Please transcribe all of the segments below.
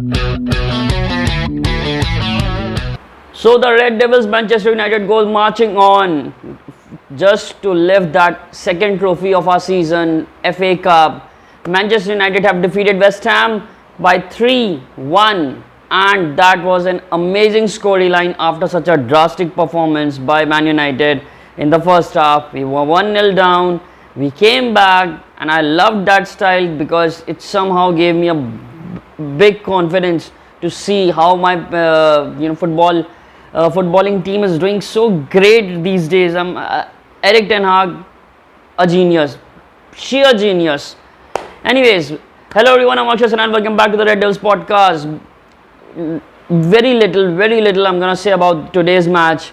So the Red Devils Manchester United goes marching on just to lift that second trophy of our season, FA Cup. Manchester United have defeated West Ham by 3-1, and that was an amazing storyline after such a drastic performance by Man United in the first half. We were 1-0 down, we came back, and I loved that style because it somehow gave me a big confidence to see how my footballing team is doing so great these days. Erik Ten Hag, a genius, sheer genius. Anyways, hello everyone, I'm Akshay and welcome back to the Red Devils podcast. Very little I'm gonna say about today's match.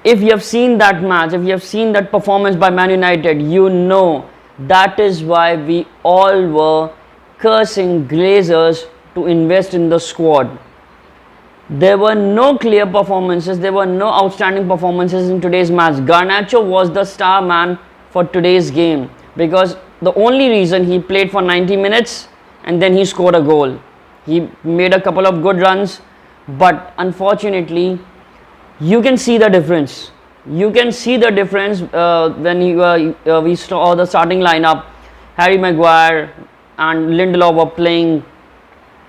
If you have seen that match, if you have seen that performance by Man United, you know that is why we all were cursing Glazers to invest in the squad. There were no clear performances, there were no outstanding performances in today's match. Garnacho was the star man for today's game because the only reason he played for 90 minutes and then he scored a goal. He made a couple of good runs, but unfortunately, you can see the difference. You can see the difference when we saw the starting lineup. Harry Maguire and Lindelof were playing.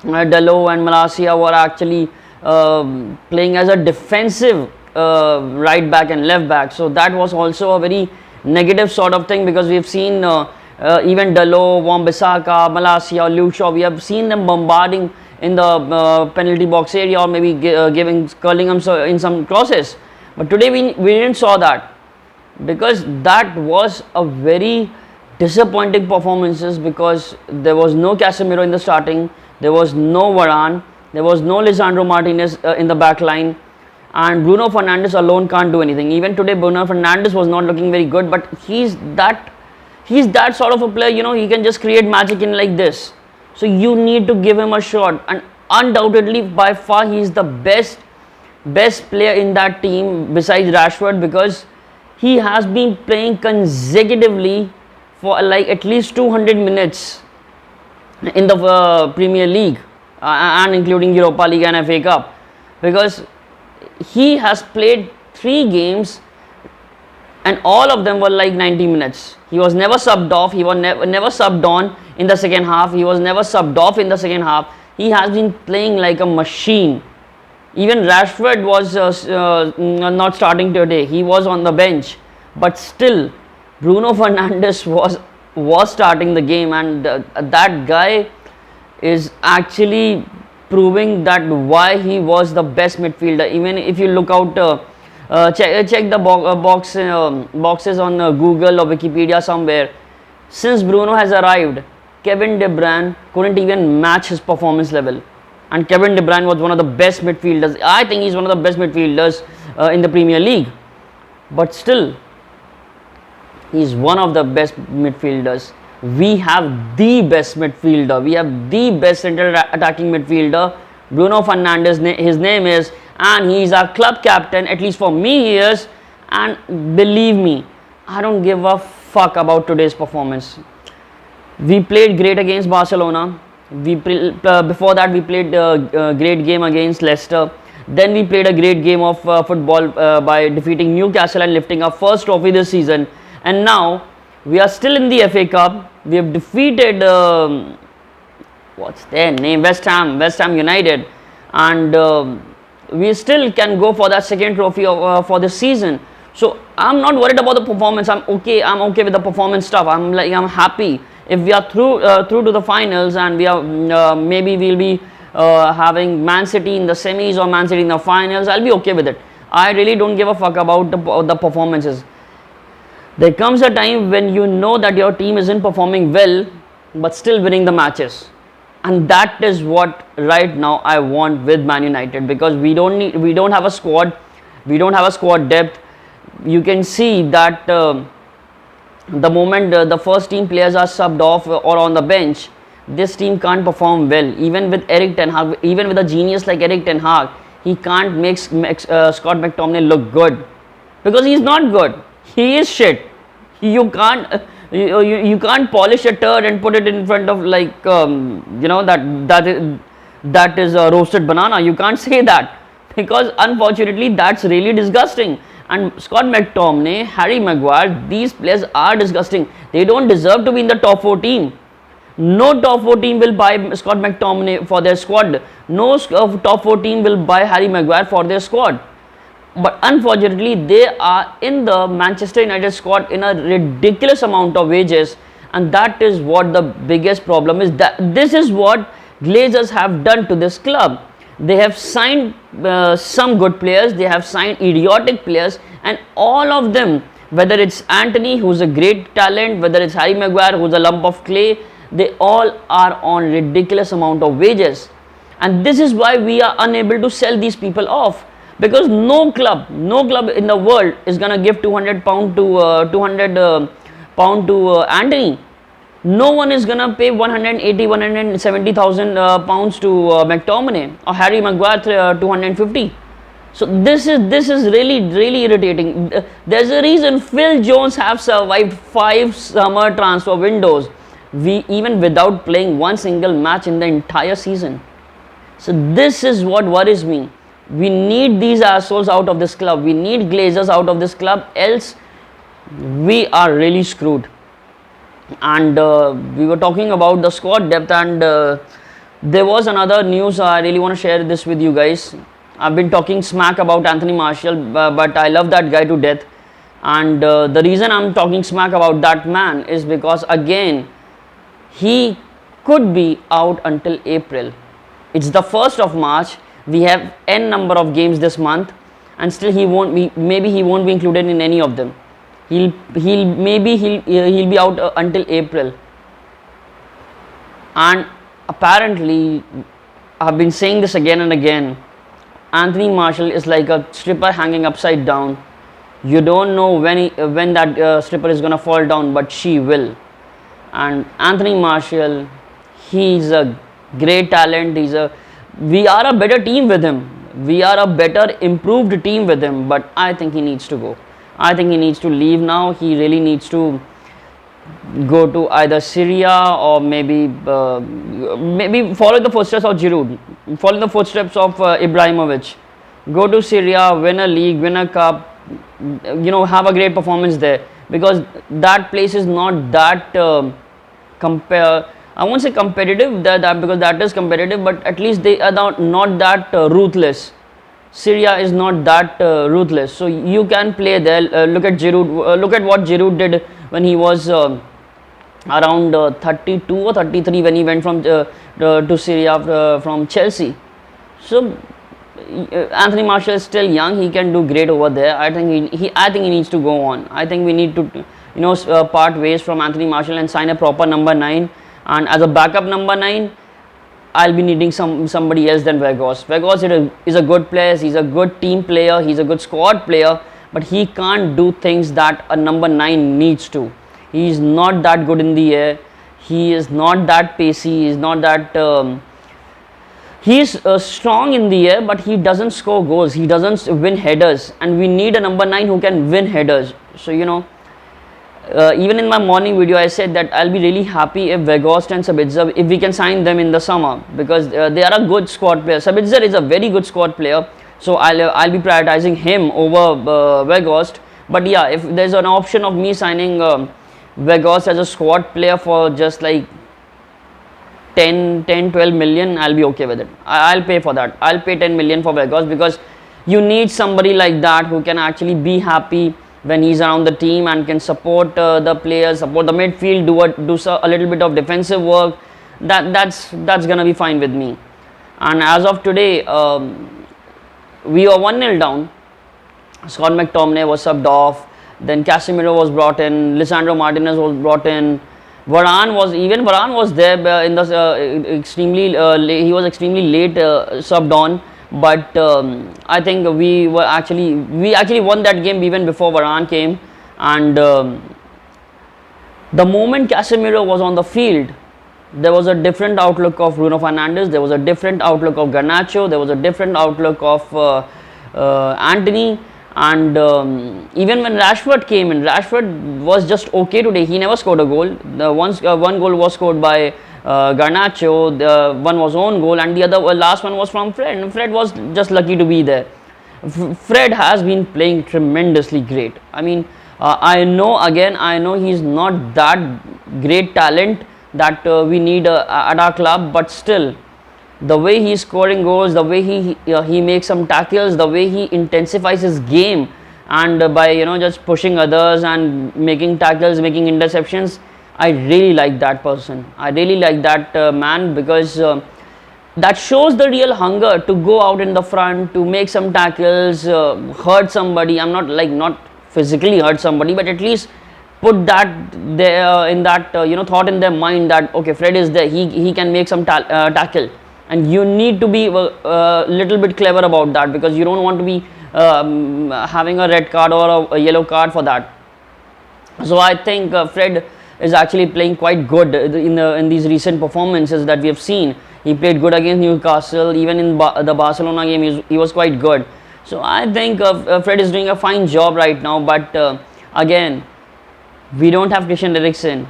Dalot and Malacia were actually playing as a defensive right back and left back. So that was also a very negative sort of thing because we've seen even Dalot, Wan-Bissaka, Malacia, Luke Shaw, we have seen them bombarding in the penalty box area or maybe curling them in some crosses. But today we didn't saw that because that was a very disappointing performances because there was no Casemiro in the starting, there was no Varane, there was no Lisandro Martinez in the back line, and Bruno Fernandes alone can't do anything. Even today Bruno Fernandes was not looking very good, but he's that sort of a player, he can just create magic in like this. So you need to give him a shot, and undoubtedly by far he is the best player in that team besides Rashford because he has been playing consecutively for like at least 200 minutes in the Premier League and including Europa League and FA Cup because he has played 3 games and all of them were like 90 minutes. He was never subbed off, he was never subbed on in the second half, he was never subbed off in the second half. He has been playing like a machine. Even Rashford was not starting today, he was on the bench, but still Bruno Fernandes was starting the game, and that guy is actually proving that why he was the best midfielder. Even if you look out, check the boxes on Google or Wikipedia somewhere. Since Bruno has arrived, Kevin De Bruyne couldn't even match his performance level. And Kevin De Bruyne was one of the best midfielders. I think he's one of the best midfielders in the Premier League. But still, he's one of the best midfielders. We have the best midfielder. We have the best central attacking midfielder. Bruno Fernandes, his name is, and he's our club captain. At least for me, he is. And believe me, I don't give a fuck about today's performance. We played great against Barcelona. Before that, we played a great game against Leicester. Then we played a great game of football by defeating Newcastle and lifting our first trophy this season. And now we are still in the FA Cup. We have defeated what's their name, West Ham United, and we still can go for that second trophy for this season. So I'm not worried about the performance. I'm okay with the performance stuff. I'm happy if we are through to the finals, and we are maybe we'll be having Man City in the semis or Man City in the finals. I'll be okay with it. I really don't give a fuck about the performances. There comes a time when you know that your team isn't performing well but still winning the matches, and that is what right now I want with Man United because we don't have a squad depth. You can see that the moment the first team players are subbed off or on the bench, this team can't perform well. Even with Erik Ten Hag, even with a genius like Erik Ten Hag, he can't make Scott McTominay look good because he's not good. He is shit. You can't polish a turd and put it in front of that is a roasted banana. You can't say that, because unfortunately that's really disgusting. And Scott McTominay, Harry Maguire, these players are disgusting. They don't deserve to be in the top 14. No top 14 will buy Scott McTominay for their squad. No top 14 will buy Harry Maguire for their squad. But unfortunately, they are in the Manchester United squad in a ridiculous amount of wages, and that is what the biggest problem is. That this is what Glazers have done to this club. They have signed some good players, they have signed idiotic players, and all of them, whether it's Anthony, who's a great talent, whether it's Harry Maguire, who's a lump of clay, they all are on ridiculous amount of wages. And this is why we are unable to sell these people off, because no club in the world is gonna give 200 pound to 200 pound to Anthony. No one is gonna pay 170,000 pounds to McTominay, or Harry Maguire 250. So this is really irritating. There's a reason Phil Jones have survived 5 summer transfer windows, even without playing one single match in the entire season. So this is what worries me. We need these assholes out of this club. We need Glazers out of this club, else we are really screwed. And we were talking about the squad depth, and there was another news. I really want to share this with you guys. I've been talking smack about Anthony Martial, but I love that guy to death. And the reason I'm talking smack about that man is because, again, he could be out until April. It's the 1st of March. We have n number of games this month, and still he won't be. Maybe he won't be included in any of them. He'll be out until April. And apparently, I've been saying this again and again, Anthony Martial is like a stripper hanging upside down. You don't know when that stripper is gonna fall down, but she will. And Anthony Martial, he's a great talent. We are a better team with him. We are a better improved team with him, but I think he needs to go. I think he needs to leave now. He really needs to go to either Syria, or maybe follow the footsteps of Giroud, follow the footsteps of Ibrahimovic. Go to Syria, win a league, win a cup, have a great performance there, because that place is not that I won't say competitive, because that is competitive, but at least they are not that ruthless. Syria is not that ruthless, so you can play there. Look at Giroud. Look at what Giroud did when he was around 32 or 33, when he went from to Syria from Chelsea. So Anthony Martial is still young. He can do great over there. I think he needs to go on. I think we need to part ways from Anthony Martial and sign a proper number 9. And as a backup number 9, I'll be needing somebody else than Vegas. Vegas is a good player. He's a good team player. He's a good squad player, but he can't do things that a number 9 needs to. He's not that good in the air. He is not that pacey. He's not that. He's strong in the air, but he doesn't score goals. He doesn't win headers, and we need a number 9 who can win headers. So even in my morning video, I said that I'll be really happy if Weghorst and Sabitzer, if we can sign them in the summer, because they are a good squad player. Sabitzer is a very good squad player, so I'll be prioritizing him over Weghorst. But yeah, if there's an option of me signing Weghorst as a squad player for just like 12 million, I'll be okay with it. I'll pay for that. I'll pay 10 million for Weghorst, because you need somebody like that who can actually be happy when he's around the team and can support the players, support the midfield, do a little bit of defensive work. That's gonna be fine with me. And as of today, we are 1-0 down. Scott McTominay was subbed off. Then Casemiro was brought in. Lisandro Martinez was brought in. Varane was there in the extremely late, he was extremely late subbed on. But I think we actually won that game even before Varane came. And the moment Casemiro was on the field, there was a different outlook of Bruno Fernandes, there was a different outlook of Garnacho, there was a different outlook of Anthony. And even when Rashford came in, Rashford was just okay today. He never scored a goal. One goal was scored by Garnacho. One was own goal, and the other last one was from Fred. And Fred was just lucky to be there. Fred has been playing tremendously great. I mean, I know he's not that great talent that we need at our club, but still, the way he's scoring goals, the way he makes some tackles, the way he intensifies his game, and by just pushing others and making tackles, making interceptions, I really like that person. I really like that man, because that shows the real hunger to go out in the front, to make some tackles, hurt somebody. I'm not physically hurt somebody, but at least put that there in that thought in their mind that okay, Fred is there, he can make some tackle. And you need to be a little bit clever about that, because you don't want to be having a red card or a yellow card for that. So I think Fred is actually playing quite good in these recent performances that we have seen. He played good against Newcastle. Even in the Barcelona game, he was quite good. So I think Fred is doing a fine job right now. But again, we don't have Christian Eriksen.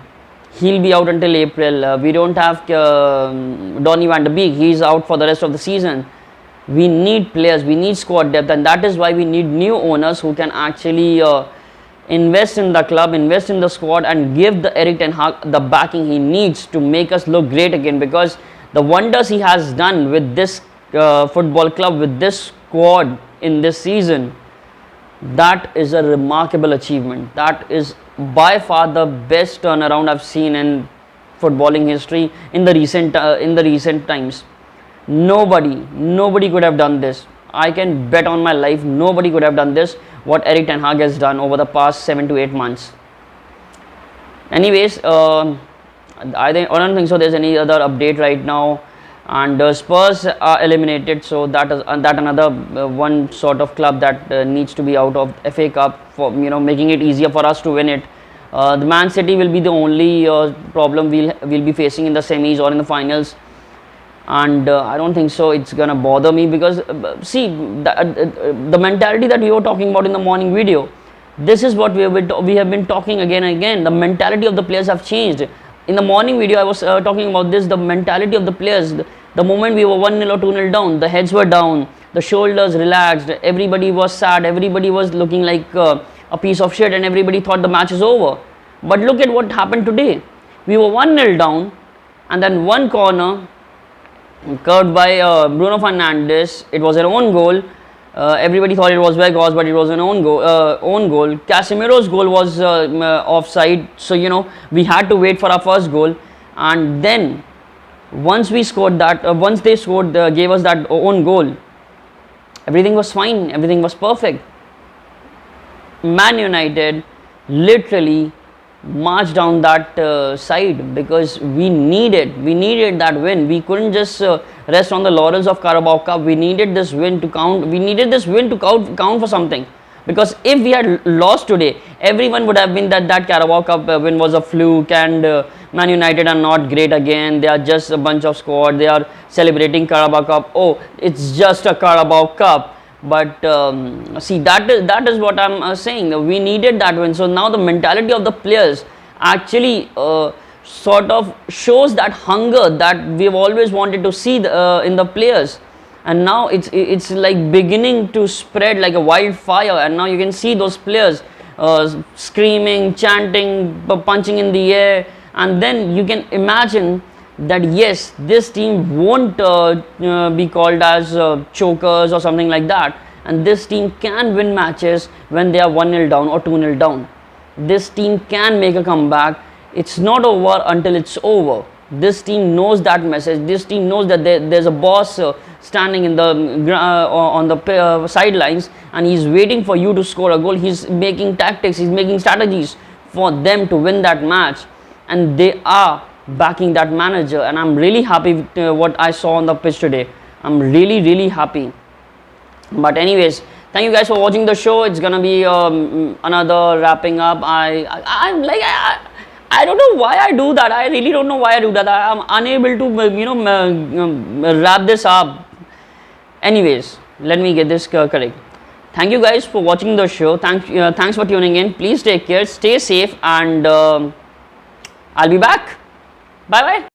He'll be out until April. We don't have Donny van de Beek. He's out for the rest of the season. We need players. We need squad depth, and that is why we need new owners who can actually invest in the club, invest in the squad, and give the Erik Ten Hag the backing he needs to make us look great again. Because the wonders he has done with this football club, with this squad in this season, that is a remarkable achievement. That is by far the best turnaround I've seen in footballing history in the recent times. Nobody could have done this. I can bet on my life, nobody could have done this, what Erik Ten Hag has done over the past 7 to 8 months. Anyways, I don't think so there's any other update right now, and Spurs are eliminated, so that is another one sort of club that needs to be out of FA Cup, for making it easier for us to win it. The Man City will be the only problem we'll be facing in the semis or in the finals, and I don't think so it's gonna bother me, because see, the mentality that we were talking about in the morning video, this is what we have been talking again and again. The mentality of the players have changed. In the morning video, I was talking about this, the mentality of the players. The moment we were 1-0 or 2-0 down, the heads were down, the shoulders relaxed, everybody was sad, everybody was looking like a piece of shit, and everybody thought the match is over. But look at what happened today. We were 1-0 down, and then one corner curved by Bruno Fernandes. It was an own goal. Everybody thought it was Vegas, but it was an own goal. Casemiro's goal was offside, so we had to wait for our first goal. And then once we scored that, once they scored, gave us that own goal, everything was fine, everything was perfect. Man United literally marched down that side, because we needed that win. We couldn't just rest on the laurels of Carabao Cup. We needed this win to count. We needed this win to count for something, because if we had lost today, everyone would have been that Carabao Cup win was a fluke, and Man United are not great again. They are just a bunch of squad. They are celebrating Carabao Cup. Oh, it's just a Carabao Cup. But see, that is what I'm saying. We needed that win. So now the mentality of the players actually sort of shows that hunger that we've always wanted to see in the players. And now it's like beginning to spread like a wildfire. And now you can see those players screaming, chanting, punching in the air. And then you can imagine that yes, this team won't be called as chokers or something like that, and this team can win matches when they are 1-0 down or 2-0 down. This team can make a comeback. It's not over until it's over. This team knows that message. This team knows that there's a boss standing in the on the sidelines, and he's waiting for you to score a goal. He's making tactics, he's making strategies for them to win that match, and they are backing that manager. And I'm really happy with what I saw on the pitch today. I'm really happy. But anyways, thank you guys for watching the show. It's gonna be another wrapping up. I don't know why I do that. I really don't know why I do that. I'm unable to wrap this up. Anyways, let me get this correct. Thank you guys for watching the show. Thanks for tuning in. Please take care, stay safe, and I'll be back. Bye bye.